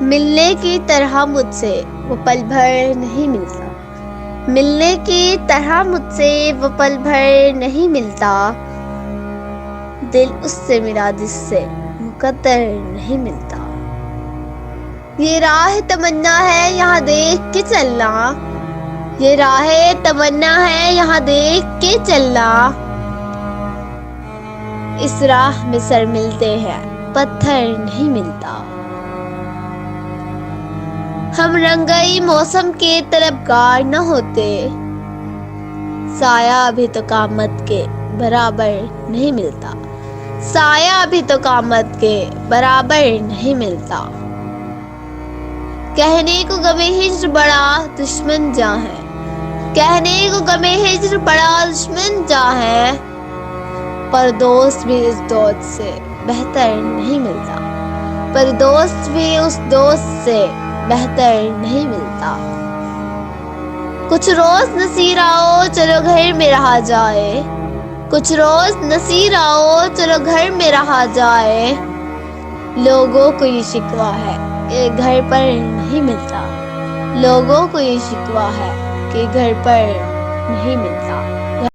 ملنے کی طرح مجھ سے وہ پل بھر نہیں ملتا، ملنے کی طرح مجھ سے وہ پل بھر نہیں ملتا، دل اس سے ملا جس سے مقدر نہیں ملتا۔ یہ راہ تمنا ہے یہاں دیکھ کے چلنا، یہ راہ تمنا ہے یہاں دیکھ کے چلنا، اس راہ میں سر ملتے ہیں پتھر نہیں ملتا۔ ہم رنگئی موسم کے طلبگار نہ ہوتے، سایہ بھی تو قامت کے برابر نہیں ملتا، سایہ بھی تو قامت کے برابر نہیں ملتا۔ کہنے کو غم ہجر بڑا دشمن جاں ہے، کہنے کو غم ہجر بڑا دشمن جاں ہے، پر دوست بھی اس دوست سے بہتر نہیں ملتا، پر دوست بھی اس دوست سے بہتر نہیں ملتا۔ کچھ روز نصیر آؤ چلو گھر میں رہا جائے، کچھ روز نصیر آؤ چلو گھر میں رہا جائے، لوگوں کو یہ شکوہ ہے کہ گھر پر نہیں ملتا، لوگوں کو یہ شکوہ ہے کہ گھر پر نہیں ملتا۔